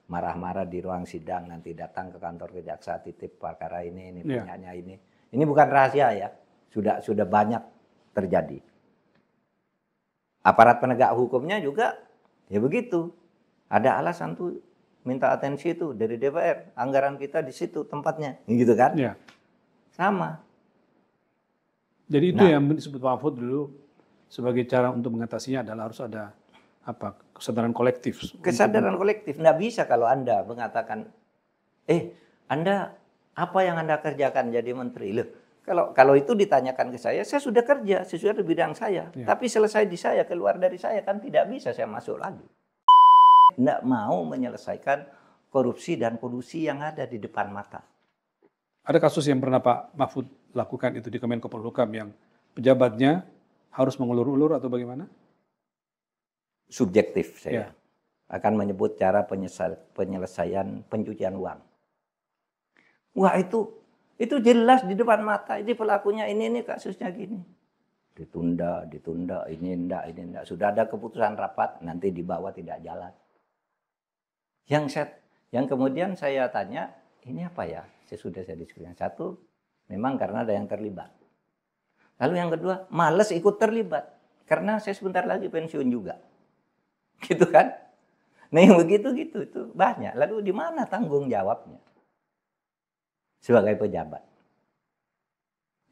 marah-marah di ruang sidang, nanti datang ke kantor kejaksaan titip perkara ini punyanya ini. Ini bukan rahasia ya, sudah banyak terjadi. Aparat penegak hukumnya juga ya begitu. Ada alasan tuh minta atensi itu dari DPR, anggaran kita di situ tempatnya, gitu kan? Ya. Sama. Jadi itu yang disebut Pak Mahfud dulu sebagai cara untuk mengatasinya adalah harus ada kesadaran kolektif. Kesadaran kolektif. Nggak bisa kalau Anda mengatakan, Anda apa yang Anda kerjakan jadi menteri? Loh, kalau itu ditanyakan ke saya sudah kerja sesuai di bidang saya. Ya. Tapi selesai di saya, keluar dari saya kan tidak bisa saya masuk lagi. Nggak mau menyelesaikan korupsi dan kolusi yang ada di depan mata. Ada kasus yang pernah Pak Mahfud lakukan itu di Kemenko Polhukam yang pejabatnya harus mengulur-ulur atau bagaimana? Subjektif saya akan menyebut cara penyelesaian pencucian uang. Wah itu jelas di depan mata, ini pelakunya ini kasusnya gini. Ditunda, ini enggak. Sudah ada keputusan rapat, nanti dibawa tidak jalan. Yang kemudian saya tanya, ini apa ya? Sesudah saya diskusikan. Satu, memang karena ada yang terlibat. Lalu yang kedua, males ikut terlibat. Karena saya sebentar lagi pensiun juga. Gitu kan? Nah yang begitu itu banyak. Lalu di mana tanggung jawabnya? Sebagai pejabat.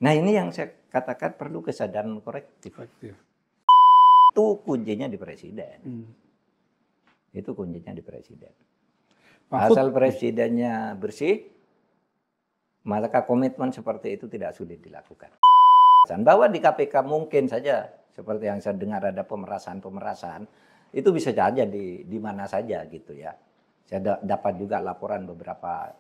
Nah ini yang saya katakan perlu kesadaran korektif. Itu kuncinya di presiden. Itu kuncinya di presiden. Asal presidennya bersih, maka komitmen seperti itu tidak sulit dilakukan. Bahwa di KPK mungkin saja seperti yang saya dengar ada pemerasan, itu bisa saja di mana saja gitu ya. Saya dapat juga laporan beberapa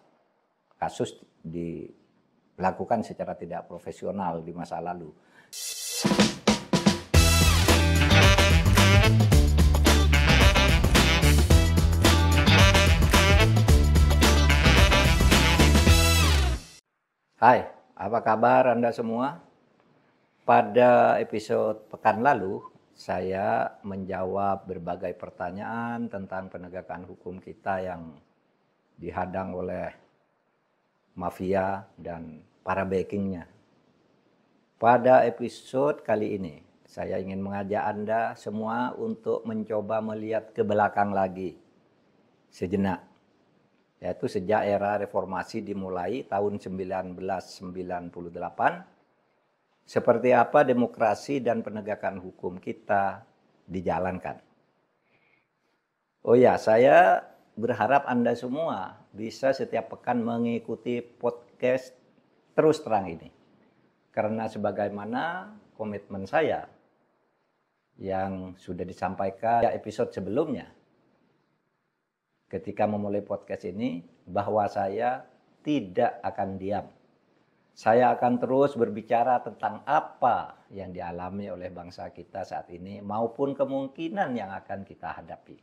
kasus dilakukan secara tidak profesional di masa lalu. Hai, apa kabar Anda semua? Pada episode pekan lalu, saya menjawab berbagai pertanyaan tentang penegakan hukum kita yang dihadang oleh mafia dan para backingnya. Pada episode kali ini, saya ingin mengajak Anda semua untuk mencoba melihat ke belakang lagi sejenak. Yaitu sejak era reformasi dimulai tahun 1998, seperti apa demokrasi dan penegakan hukum kita dijalankan. Oh ya, saya berharap Anda semua bisa setiap pekan mengikuti podcast Terus Terang ini. Karena sebagaimana komitmen saya yang sudah disampaikan episode sebelumnya, ketika memulai podcast ini, bahwa saya tidak akan diam. Saya akan terus berbicara tentang apa yang dialami oleh bangsa kita saat ini maupun kemungkinan yang akan kita hadapi.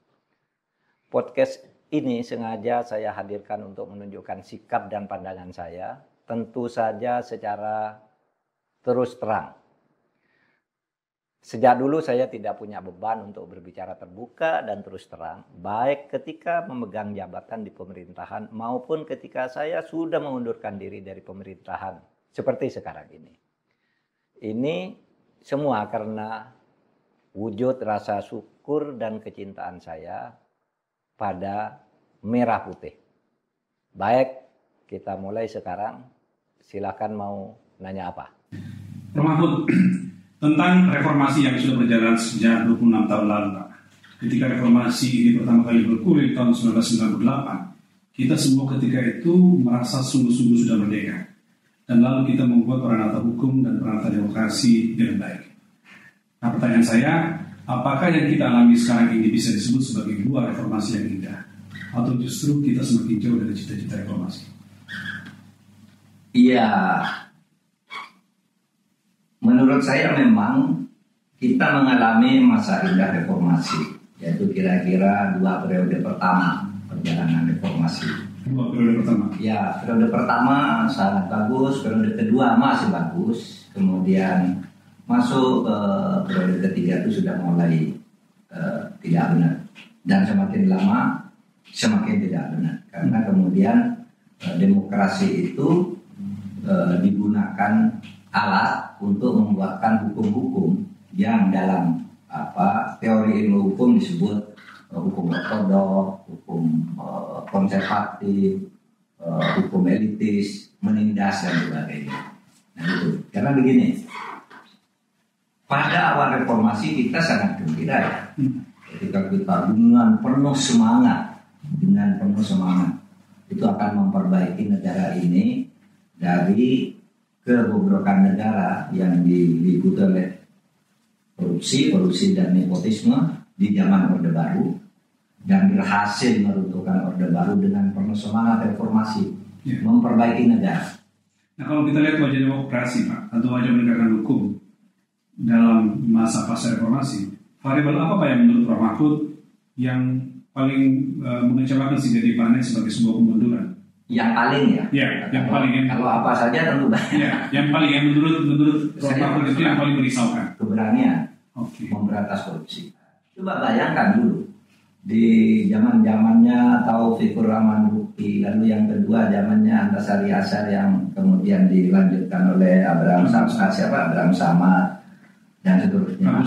Podcast ini sengaja saya hadirkan untuk menunjukkan sikap dan pandangan saya, tentu saja secara terus terang. Sejak dulu saya tidak punya beban untuk berbicara terbuka dan terus terang, baik ketika memegang jabatan di pemerintahan maupun ketika saya sudah mengundurkan diri dari pemerintahan seperti sekarang ini. Ini semua karena wujud rasa syukur dan kecintaan saya pada merah putih. Baik, kita mulai sekarang. Silakan mau nanya apa? Pak Mahfud, tentang reformasi yang sudah berjalan sejak 26 tahun lalu, Pak. Ketika reformasi ini pertama kali bergulir tahun 1998, kita semua ketika itu merasa sungguh-sungguh sudah merdeka. Dan lalu kita membuat peranata hukum dan peranata demokrasi dengan baik. Nah, pertanyaan saya, apakah yang kita alami sekarang ini bisa disebut sebagai buah reformasi yang indah? Atau justru kita semakin jauh dari cita-cita reformasi? Iya. Menurut saya memang kita mengalami masa indah reformasi, yaitu kira-kira 2 periode pertama perjalanan reformasi. 2 periode pertama? Ya, periode pertama sangat bagus, periode kedua masih bagus, kemudian masuk ke periode ketiga itu sudah mulai tidak benar. Dan semakin lama semakin tidak benar. Karena kemudian demokrasi itu digunakan alat untuk membuatkan hukum-hukum yang dalam teori ilmu hukum disebut hukum ortodok, hukum konservatif, hukum elitis, menindas dan sebagainya. Nah itu, karena begini, pada awal reformasi kita sangat gembira ya, ketika kita dengan penuh semangat itu akan memperbaiki negara ini dari kebobrokan negara yang diliputi oleh korupsi dan nepotisme di zaman Orde Baru, dan berhasil meruntuhkan Orde Baru dengan penuh semangat reformasi, memperbaiki negara. Nah kalau kita lihat wajah demokrasi Pak, atau wajah penegakan hukum dalam masa pasca reformasi, variabel apa Pak yang menurut Prof. Mahfud yang paling mengecewakan sehingga dipandang sebagai sebuah kemunduran? Yang paling ya? Ya, yang paling. Kalau apa saja tentu banyak. Ya, yang paling yang menurut Prof. Mahfud itu yang paling merisaukan. Keberanian memberantas korupsi. Coba bayangkan dulu di zamannya Taufikur Rahman Bukti, lalu yang kedua zamannya Antasari Ashar yang kemudian dilanjutkan oleh Abraham Samad dan seterusnya.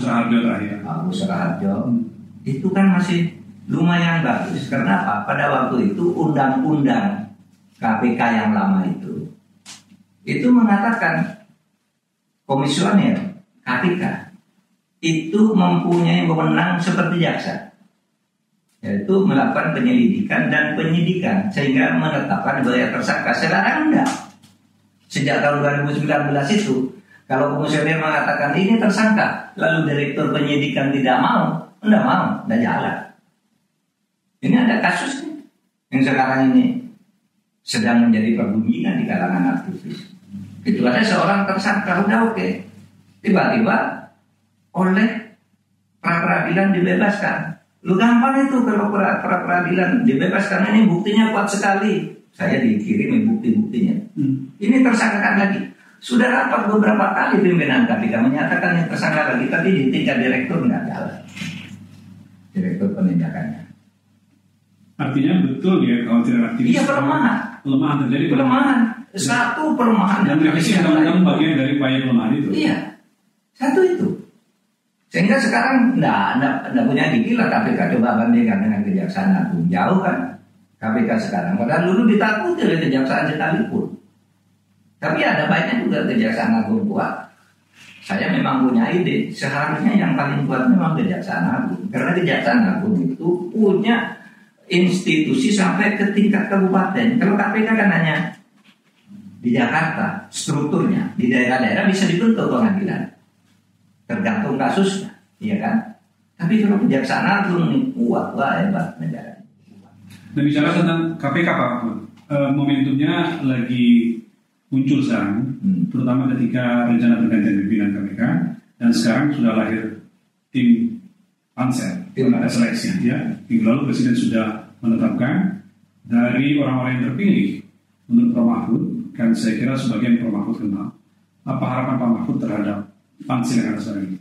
Agus Raharjo. Itu kan masih lumayan bagus. Karena apa? Pada waktu itu undang-undang KPK yang lama itu mengatakan komisioner KPK itu mempunyai wewenang seperti jaksa, yaitu melakukan penyelidikan dan penyidikan sehingga menetapkan sebagai tersangka. Sekarang enggak. Sejak tahun 2019 itu, kalau komisioner mengatakan ini tersangka, lalu direktur penyidikan tidak mau, enggak jalan. Ini ada kasus yang sekarang ini sedang menjadi perbincangan di kalangan aktivis. Itu ada seorang tersangka, udah oke. Tiba-tiba oleh pra-peradilan dibebaskan. Lu gampang itu kalau pra-peradilan dibebaskan, ini buktinya kuat sekali. Saya dikirim bukti-buktinya. Ini tersangkakan lagi. Sudah rapat beberapa kali pimpinan KPK menyatakan yang tersangka lagi, tapi di tingkat direktur nggak jalan. Direktur penindakannya. Artinya betul ya kalau tidak aktivis. Iya, pelemahan terjadi. Satu pelemahan. Dan revisi undang-undang bagian dari upaya pelemahan itu. Iya, satu itu. Sehingga sekarang enggak punya gigi lah KPK. Coba bandingkan dengan Kejaksaan Agung. Jauh kan KPK sekarang. Padahal dulu ditakuti oleh Kejaksaan sekalipun. Tapi ada banyak juga Kejaksaan Agung kuat. Saya memang punya ide. Seharusnya yang paling kuat memang Kejaksaan Agung. Karena Kejaksaan Agung itu punya institusi sampai ke tingkat kabupaten. Kalau KPK kan hanya di Jakarta strukturnya. Di daerah-daerah bisa dibentuk pengadilan. Tergantung kasusnya, iya kan? Tapi kalau Kejaksaan Agung nih kuat, hebat negara. Nah bicara tentang KPK Pak, momentumnya lagi muncul sekarang, terutama ketika rencana pergantian pimpinan KPK, dan sekarang sudah lahir tim pansel, ada seleksi ya. Minggu lalu Presiden sudah menetapkan dari orang-orang yang terpilih menurut Prof. Mahfud, kan saya kira sebagian Prof. Mahfud kenal. Apa harapan Pak Mahfud terhadap pansel yang ada sekarang ini?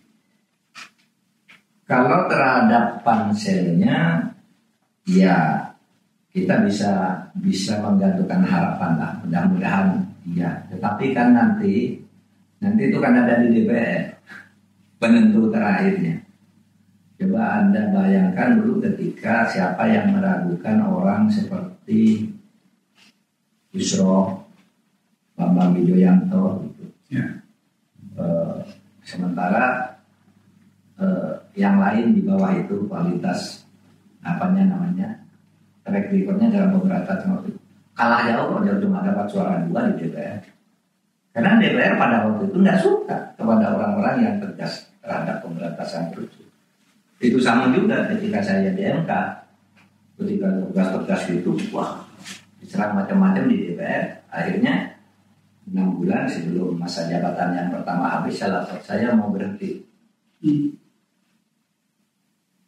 Kalau terhadap panselnya, ya kita bisa menggantungkan harapan lah, mudah-mudahan ya. Tetapi kan nanti itu kan ada di DPR penentu terakhirnya. Coba Anda bayangkan dulu ketika siapa yang meragukan orang seperti Busro, Bambang Wijoyanto gitu. Ya. Sementara yang lain di bawah itu kualitas track recordnya dalam beberapa tahun kalah jauh, cuma dapat suara 2 di DPR. Karena DPR pada waktu itu nggak suka kepada orang-orang yang tegas terhadap pemberantasan korupsi. Itu sama juga ketika saya di MK, ketika tugas-tugas itu, diserang macam-macam di DPR. Akhirnya 6 bulan sebelum masa jabatan yang pertama habis, saya mau berhenti.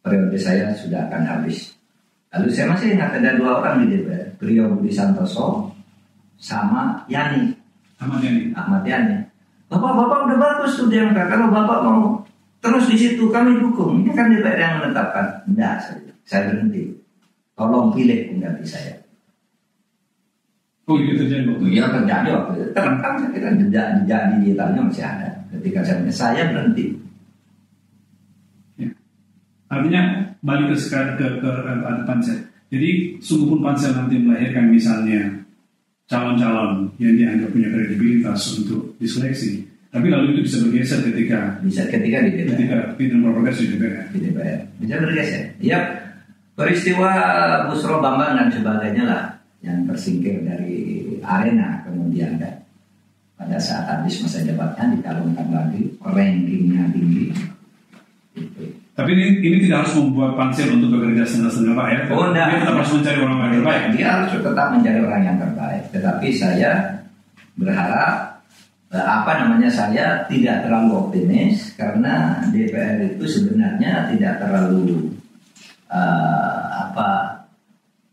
Periode saya sudah akan habis. Lalu saya masih ingat ada 2 orang di DPR, Priyo Budi Santoso sama Ahmad Yani. Bapak udah bagus tuh di MK. Kalau Bapak mau terus di situ kami dukung. Ini kan DPR yang menetapkan. Enggak, saya berhenti. tolong pilih pengganti saya. Oh, itu terjadi waktu itu? Iya, terjadi waktu itu. Terekam, saya kira jejak digitalnya masih ada. Ketika saya berhenti. Ya. Artinya balik ke pansel. Jadi sungguh pun pansel nanti melahirkan misalnya calon-calon yang dianggap punya kredibilitas untuk diseleksi, tapi lalu itu bisa bergeser ketika di DPR. Ketika fit and proper test di DPR. Di DPR bisa bergeser. Ya, peristiwa Busro Bambang dan sebagainya lah yang tersingkir dari arena, kemudian pada saat habis masa jabatannya dicalonkan lagi, rankingnya tinggi. Gitu. Tapi ini tidak harus membuat pansel untuk bekerja setengah-setengah, Pak, ya? Oh, enggak. Dia tetap harus mencari orang yang terbaik. Dia harus tetap mencari orang yang terbaik. Tetapi saya berharap saya tidak terlalu optimis karena DPR itu sebenarnya tidak terlalu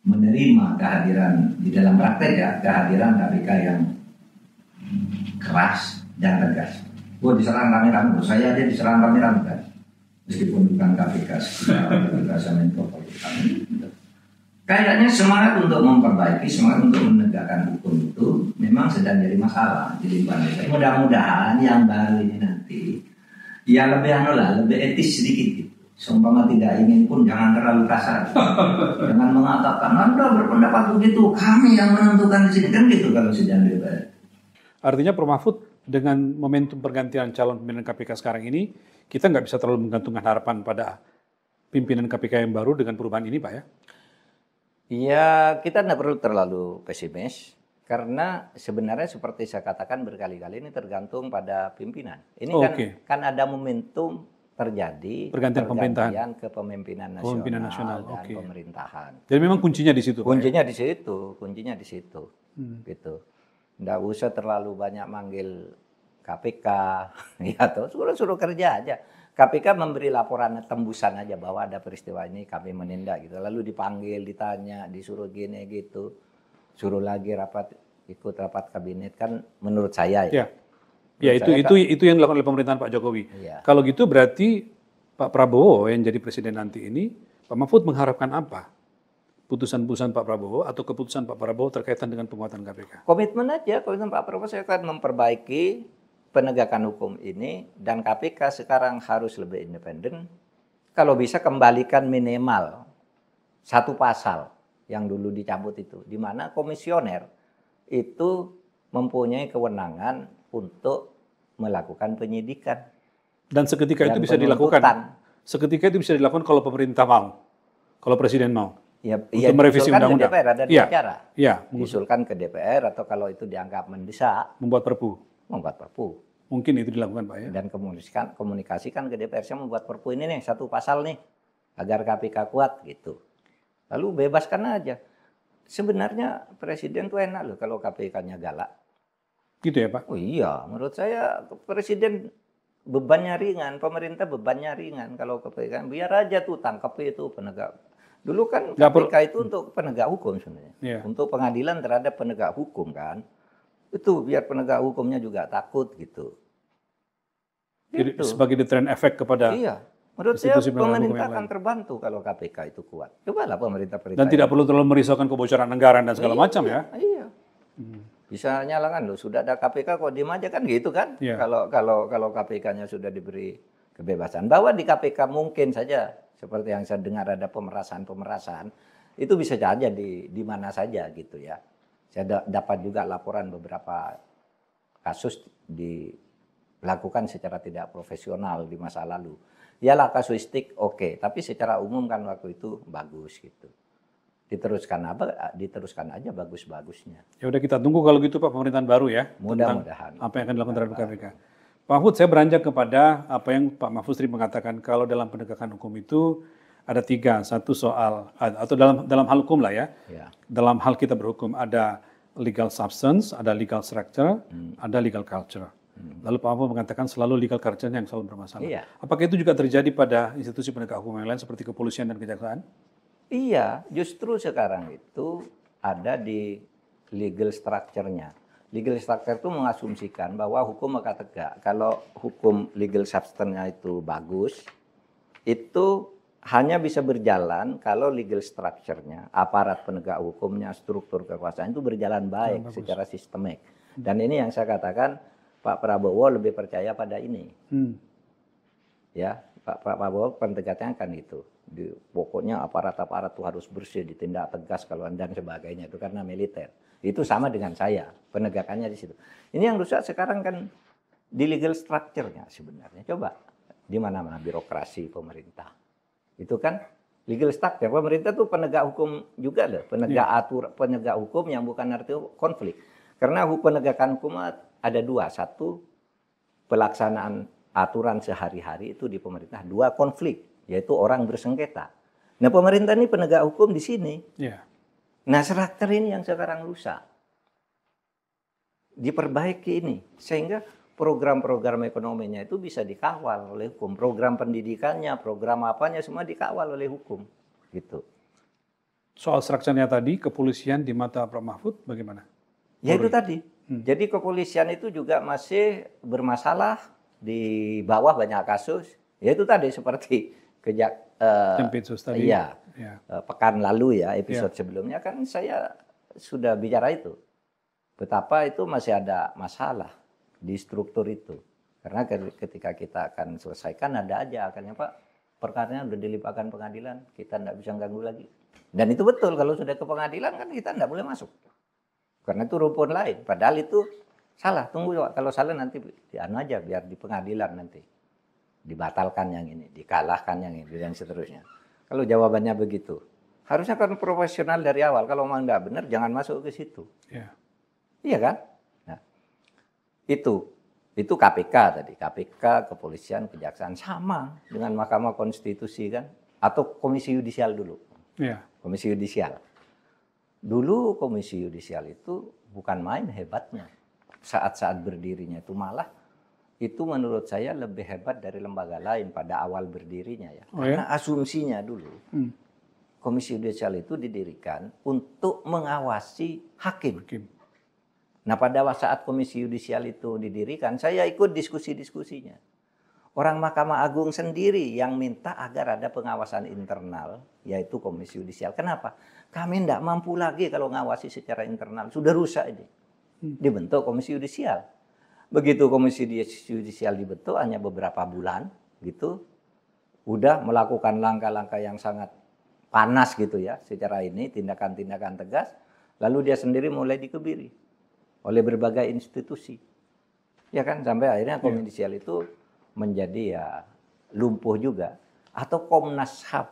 menerima kehadiran di dalam praktek ya, kehadiran KPK yang keras dan tegas. Diserang rame-rame, saya aja diserang rame-rame kan. Meskipun bukan KPK, saya Menko Polhukam. Kayaknya semangat untuk memperbaiki, semangat untuk menegakkan hukum itu memang sedang jadi masalah di lingkungan desa. Mudah-mudahan yang baru ini nanti ya lebih etis sedikit gitu. Seumpama tidak ingin pun jangan terlalu kasar. Jangan mengatakan Anda berpendapat begitu, kami yang menentukan di sini, kan gitu kalau sedang DPR. Artinya Prof. Mahfud dengan momentum pergantian calon pimpinan KPK sekarang ini, kita nggak bisa terlalu menggantungkan harapan pada pimpinan KPK yang baru dengan perubahan ini, Pak ya? Ya, kita tidak perlu terlalu pesimis. Karena sebenarnya seperti saya katakan berkali-kali ini tergantung pada pimpinan. Ini kan ada momentum terjadi pergantian kepemimpinan nasional dan pemerintahan. Jadi memang kuncinya di situ. Kuncinya di situ, gitu. Nggak usah terlalu banyak manggil KPK, ya tuh suruh kerja aja. KPK memberi laporan tembusan aja bahwa ada peristiwa ini kami menindak gitu. Lalu dipanggil, ditanya, disuruh gini gitu, suruh lagi ikut rapat kabinet kan menurut saya ya. Ya itu yang dilakukan oleh pemerintahan Pak Jokowi. Ya. Kalau gitu berarti Pak Prabowo yang jadi presiden nanti ini, Pak Mahfud mengharapkan apa? Putusan-putusan Pak Prabowo atau keputusan Pak Prabowo terkaitan dengan penguatan KPK? Komitmen Pak Prabowo saya akan memperbaiki penegakan hukum ini dan KPK sekarang harus lebih independen. Kalau bisa kembalikan minimal satu pasal yang dulu dicabut itu, di mana komisioner itu mempunyai kewenangan untuk melakukan penyidikan. Dan seketika itu bisa dilakukan. Seketika itu bisa dilakukan kalau pemerintah mau, kalau presiden mau. Ya, untuk merevisi undang-undang. DPR ada dua cara. Ya, diusulkan ke DPR atau kalau itu dianggap mendesak, membuat perpu. Mungkin itu dilakukan, Pak ya. Dan komunikasikan ke DPR, saya membuat perpu ini nih, satu pasal nih, agar KPK kuat gitu. Lalu bebaskan aja. Sebenarnya presiden tuh enak loh kalau KPK-nya galak. Gitu ya, Pak? Oh iya, menurut saya presiden bebannya ringan, pemerintah bebannya ringan. Kalau KPK biar aja tuh tangkap itu penegak. Dulu kan KPK itu untuk penegak hukum sebenarnya. Yeah. Untuk pengadilan terhadap penegak hukum kan. Itu biar penegak hukumnya juga takut gitu. Jadi sebagai deterrent efek kepada menurut saya pemerintah akan terbantu kalau KPK itu kuat. Cobalah pemerintah. Dan tidak perlu terlalu merisaukan kebocoran anggaran dan segala macam ya. Iya. Bisa nyalakan loh, sudah ada KPK kok diem aja kan gitu kan. Yeah. Kalau KPK-nya sudah diberi kebebasan. Bahwa di KPK mungkin saja seperti yang saya dengar ada pemerasan, itu bisa saja di mana saja gitu ya. Saya dapat juga laporan beberapa kasus dilakukan secara tidak profesional di masa lalu. Yalah kasuistik oke, tapi secara umum kan waktu itu bagus gitu. Diteruskan aja bagus-bagusnya. Ya udah kita tunggu kalau gitu Pak pemerintahan baru ya. Mudah-mudahan. Apa yang akan dilakukan terhadap KPK. Pak Mahfud, saya beranjak kepada apa yang Pak Mahfud sering mengatakan kalau dalam penegakan hukum itu ada 3. Satu soal atau dalam hal hukum lah ya. Dalam hal kita berhukum ada legal substance, ada legal structure, ada legal culture. Lalu Pak Mahfud mengatakan selalu legal culture yang selalu bermasalah. Apakah itu juga terjadi pada institusi penegak hukum yang lain seperti kepolisian dan kejaksaan? Iya, justru sekarang itu ada di legal structure-nya. Legal structure itu mengasumsikan bahwa hukum maka tegak. Kalau hukum legal substance-nya itu bagus, itu hanya bisa berjalan kalau legal structure-nya, aparat penegak hukumnya, struktur kekuasaan itu berjalan baik secara sistemik. Dan ini yang saya katakan Pak Prabowo lebih percaya pada ini. Ya, Pak Prabowo pendekatannya kan itu. Pokoknya aparat-aparat itu harus bersih, ditindak tegas kalau dan sebagainya itu karena militer. Itu sama dengan saya, penegakannya di situ. Ini yang rusak sekarang kan di legal structure-nya sebenarnya. Coba di mana-mana birokrasi pemerintah. Itu kan legal structure. Pemerintah tuh penegak hukum juga loh, penegak hukum yang bukan arti konflik. Karena penegakan hukum ada dua, satu pelaksanaan aturan sehari-hari itu di pemerintah, dua konflik, yaitu orang bersengketa. Nah pemerintah ini penegak hukum di sini. Nah struktur ini yang sekarang rusak. Diperbaiki ini sehingga program-program ekonominya itu bisa dikawal oleh hukum. Program pendidikannya, program apanya semua dikawal oleh hukum. Gitu. Soal strukturnya tadi, kepolisian di mata Prof. Mahfud bagaimana? Ya itu tadi. Jadi kepolisian itu juga masih bermasalah, di bawah banyak kasus. Ya itu tadi seperti Tempinsus tadi. Iya. Pekan lalu ya, episode sebelumnya kan saya sudah bicara itu. Betapa itu masih ada masalah di struktur itu. Karena ketika kita akan selesaikan ada aja akhirnya Pak, perkaranya udah dilimpahkan pengadilan, kita tidak bisa ganggu lagi. Dan itu betul, kalau sudah ke pengadilan kan kita tidak boleh masuk. Karena itu rumpun lain. Padahal itu salah. Tunggu Pak, kalau salah nanti dianu aja biar di pengadilan nanti. Dibatalkan yang ini, dikalahkan yang ini, dan seterusnya. Kalau jawabannya begitu, harusnya kan profesional dari awal. Kalau memang tidak benar, jangan masuk ke situ. Iya kan? Nah, itu KPK tadi. KPK, kepolisian, kejaksaan sama dengan Mahkamah Konstitusi kan? Atau Komisi Yudisial dulu. Komisi Yudisial. Dulu Komisi Yudisial itu bukan main hebatnya. Saat-saat berdirinya itu malah itu menurut saya lebih hebat dari lembaga lain pada awal berdirinya ya. Karena asumsinya dulu Komisi Yudisial itu didirikan untuk mengawasi hakim. Nah pada saat Komisi Yudisial itu didirikan, saya ikut diskusi-diskusinya. Orang Mahkamah Agung sendiri yang minta agar ada pengawasan internal, yaitu Komisi Yudisial. Kenapa? Kami tidak mampu lagi kalau ngawasi secara internal. Sudah rusak ini. Dibentuk Komisi Yudisial. Begitu Komisi Yudisial dibentuk hanya beberapa bulan, gitu, udah melakukan langkah-langkah yang sangat panas gitu ya, secara ini tindakan-tindakan tegas. Lalu dia sendiri mulai dikebiri oleh berbagai institusi. Ya kan, sampai akhirnya Komisi Yudisial itu menjadi ya lumpuh juga. Atau Komnas HAM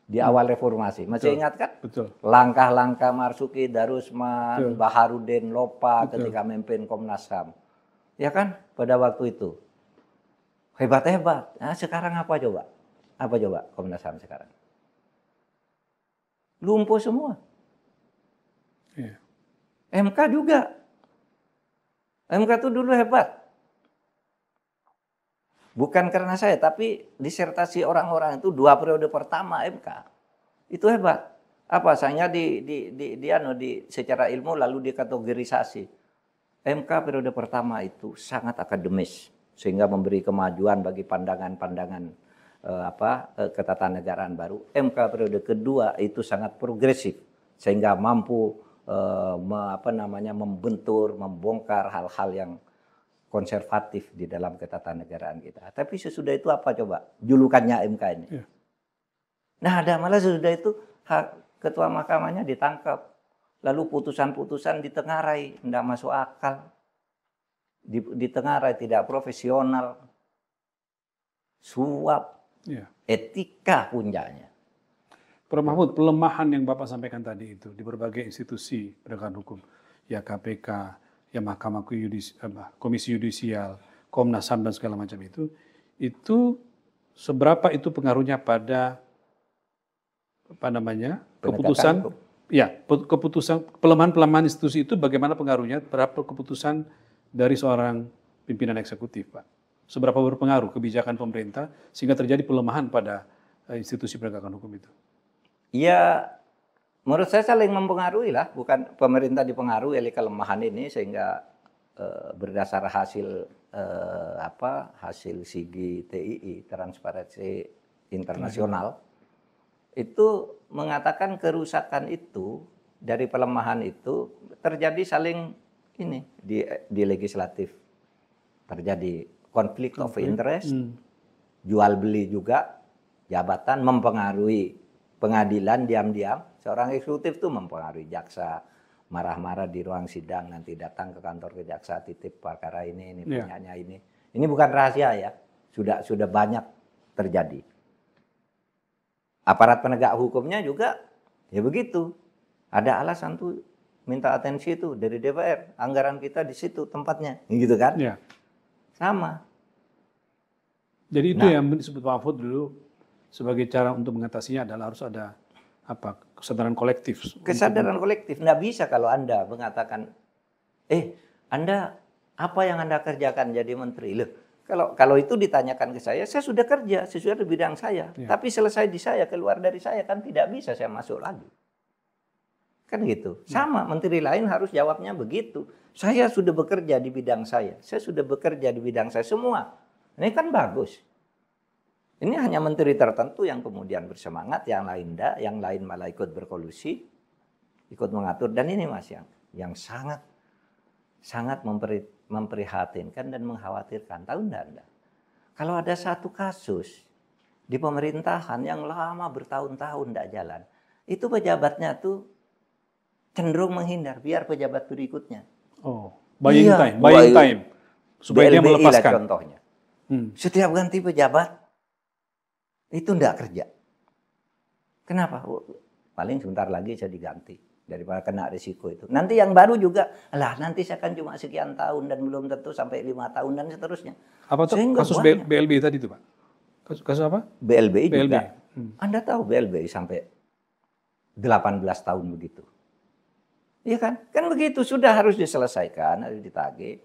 di awal reformasi. Masih ingat kan? Langkah-langkah Marzuki Darusman, Baharudin Lopa ketika memimpin Komnas HAM. Ya kan? Pada waktu itu. Hebat-hebat. Nah, sekarang apa coba? Apa coba Komnas HAM sekarang? Lumpuh semua. MK juga. MK itu dulu hebat. Bukan karena saya, tapi disertasi orang-orang itu 2 periode pertama MK. Itu hebat. Apa? Sayangnya secara ilmu lalu dikategorisasi. MK periode pertama itu sangat akademis. Sehingga memberi kemajuan bagi pandangan-pandangan ketatanegaraan baru. MK periode kedua itu sangat progresif. Sehingga mampu membentur, membongkar hal-hal yang konservatif di dalam ketatanegaraan kita. Tapi sesudah itu apa coba? Julukannya MK ini. Nah ada malah sesudah itu ketua mahkamahnya ditangkap. Lalu putusan-putusan ditengarai, tidak masuk akal. Ditengarai, tidak profesional. Suap. Etika puncaknya. Prof. Mahfud, pelemahan yang Bapak sampaikan tadi itu di berbagai institusi penegakan hukum, ya KPK, ya Mahkamah Komisi Yudisial, Komnas HAM dan segala macam itu seberapa itu pengaruhnya pada keputusan pelemahan institusi itu bagaimana pengaruhnya terhadap keputusan dari seorang pimpinan eksekutif, Pak? Seberapa berpengaruh kebijakan pemerintah sehingga terjadi pelemahan pada institusi penegakan hukum itu? Ya, menurut saya saling mempengaruhi lah, bukan pemerintah dipengaruhi oleh kelemahan ini sehingga berdasar hasil hasil SIGI TII, Transparency internasional itu mengatakan kerusakan itu dari pelemahan itu terjadi saling ini di legislatif, terjadi konflik of interest, jual beli juga jabatan, mempengaruhi pengadilan diam-diam. Seorang eksekutif itu mempengaruhi jaksa, marah-marah di ruang sidang, nanti datang ke kantor kejaksa, titip perkara ini punyanya ini. Ini bukan rahasia ya, sudah banyak terjadi. Aparat penegak hukumnya juga ya begitu. Ada alasan tuh minta atensi itu dari DPR, anggaran kita di situ tempatnya, gitu kan? Ya. Sama. Jadi itu yang disebut Pak Mahfud dulu sebagai cara untuk mengatasinya adalah harus ada kesadaran kolektif. Kesadaran kolektif. Nggak bisa kalau Anda mengatakan, Anda apa yang Anda kerjakan jadi menteri? Loh, kalau itu ditanyakan ke saya sudah kerja sesuai di bidang saya. Ya. Tapi selesai di saya, keluar dari saya kan tidak bisa saya masuk lagi. Kan gitu. Sama, menteri lain harus jawabnya begitu. Saya sudah bekerja di bidang saya sudah bekerja di bidang saya semua. Ini kan bagus. Ini hanya menteri tertentu yang kemudian bersemangat, yang lain enggak, yang lain malah ikut berkolusi, ikut mengatur. Dan ini Mas yang sangat memprihatinkan dan mengkhawatirkan. Tahu enggak Anda? Kalau ada satu kasus di pemerintahan yang lama bertahun-tahun enggak jalan, itu pejabatnya tuh cenderung menghindar biar pejabat berikutnya. Oh, buying time. Supaya dia melepaskan. Lah contohnya. Setiap ganti pejabat itu enggak kerja. Kenapa? Paling sebentar lagi saya diganti daripada kena risiko itu. Nanti yang baru juga, nanti saya kan cuma sekian tahun dan belum tentu sampai 5 tahun dan seterusnya. Apa tuh kasus BLB tadi itu Pak? Kasus apa? BLBI juga. Anda tahu BLBI sampai 18 tahun begitu. Iya kan? Kan begitu, sudah harus diselesaikan, harus ditagih.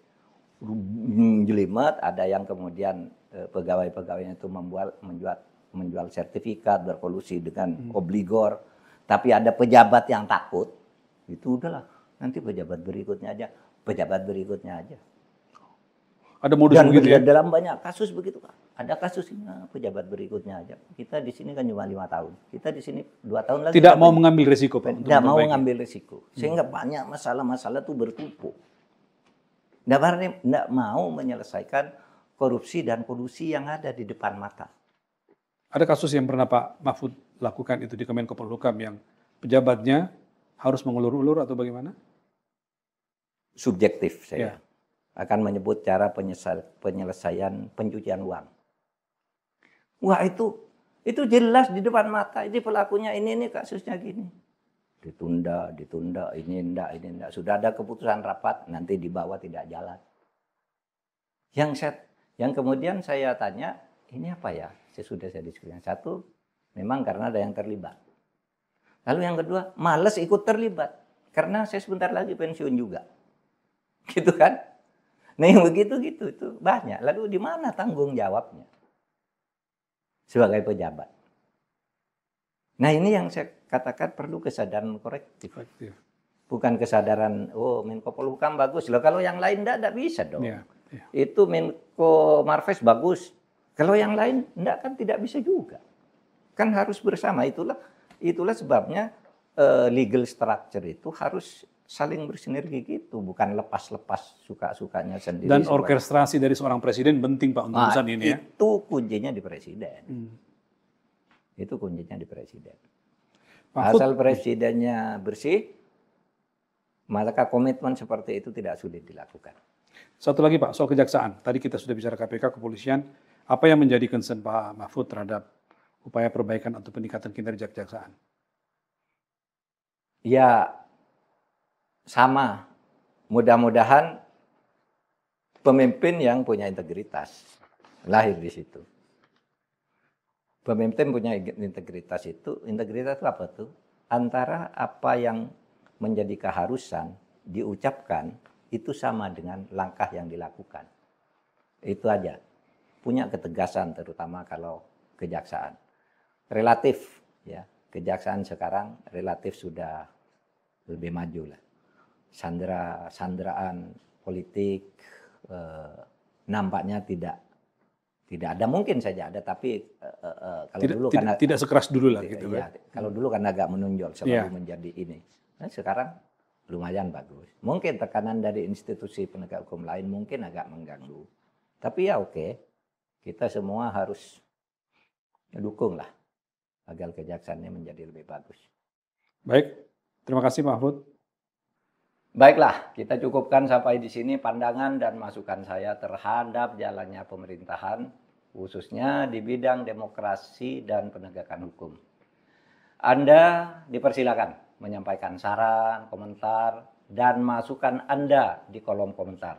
Jelimet, ada yang kemudian pegawai-pegawainya itu menjual sertifikat, berkolusi dengan obligor. Tapi ada pejabat yang takut, itu udahlah, nanti pejabat berikutnya aja. Ada modus begitu ya? Dalam banyak kasus begitu Pak. Ada kasusnya pejabat berikutnya aja. Kita di sini kan cuma 5 tahun. Kita di sini 2 tahun lagi. Tidak mau mengambil risiko Pak. Tidak mau mengambil risiko. Sehingga banyak masalah-masalah itu bertumpuk. Tidak mau menyelesaikan korupsi dan kolusi yang ada di depan mata. Ada kasus yang pernah Pak Mahfud lakukan itu di Kemenko Polhukam yang pejabatnya harus mengulur-ulur atau bagaimana? Subjektif saya. Akan menyebut cara penyelesaian pencucian uang. Wah itu jelas di depan mata. Ini pelakunya ini kasusnya gini. Ditunda, ini enggak. Sudah ada keputusan rapat, nanti dibawa tidak jalan. Yang kemudian saya tanya, ini apa ya? Sesudah saya diskusikan. Satu, memang karena ada yang terlibat. Lalu yang kedua, malas ikut terlibat. Karena saya sebentar lagi pensiun juga. Gitu kan? Nah yang begitu itu banyak. Lalu di mana tanggung jawabnya sebagai pejabat? Nah ini yang saya katakan perlu kesadaran korektif. Bukan kesadaran, Menko Polhukam bagus. Loh kalau yang lain enggak bisa dong. Itu Menko Marves bagus. Kalau yang lain enggak kan tidak bisa juga. Kan harus bersama. Itulah sebabnya legal structure itu harus saling bersinergi gitu, bukan lepas-lepas suka-sukanya sendiri. Dan orkestrasi dari seorang presiden penting Pak untuk urusan ini ya. Itu kuncinya di presiden. Itu kuncinya di presiden. Asal presidennya bersih, maka komitmen seperti itu tidak sulit dilakukan. Satu lagi Pak, soal kejaksaan. Tadi kita sudah bicara KPK, kepolisian. Apa yang menjadi concern Pak Mahfud terhadap upaya perbaikan atau peningkatan kinerja kejaksaan? Ya, sama. Mudah-mudahan pemimpin yang punya integritas lahir di situ. Pemimpin punya integritas itu apa tuh? Antara apa yang menjadi keharusan diucapkan itu sama dengan langkah yang dilakukan. Itu aja. Punya ketegasan terutama kalau kejaksaan. Relatif ya, kejaksaan sekarang relatif sudah lebih maju lah. Sandraan politik nampaknya Tidak ada, mungkin saja ada, tapi kalau dulu karena tidak sekeras dulu lah gitu. Ya, kalau dulu kan agak menonjol selalu menjadi ini. Nah, sekarang lumayan bagus. Mungkin tekanan dari institusi penegak hukum lain mungkin agak mengganggu. Tapi ya oke, kita semua harus dukung lah agar kejaksaannya menjadi lebih bagus. Baik, terima kasih Pak Mahfud. Baiklah, kita cukupkan sampai di sini pandangan dan masukan saya terhadap jalannya pemerintahan, khususnya di bidang demokrasi dan penegakan hukum. Anda dipersilakan menyampaikan saran, komentar, dan masukan Anda di kolom komentar,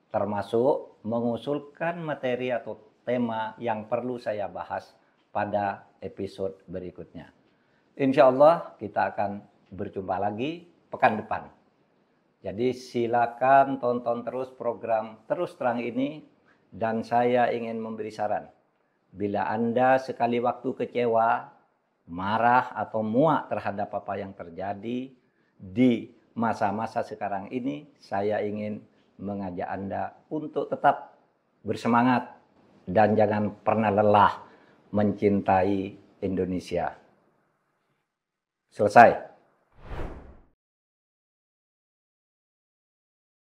termasuk mengusulkan materi atau tema yang perlu saya bahas pada episode berikutnya. Insya Allah kita akan berjumpa lagi pekan depan. Jadi silakan tonton terus program Terus Terang ini, dan saya ingin memberi saran. Bila Anda sekali waktu kecewa, marah atau muak terhadap apa yang terjadi di masa-masa sekarang ini, saya ingin mengajak Anda untuk tetap bersemangat dan jangan pernah lelah mencintai Indonesia. Selesai.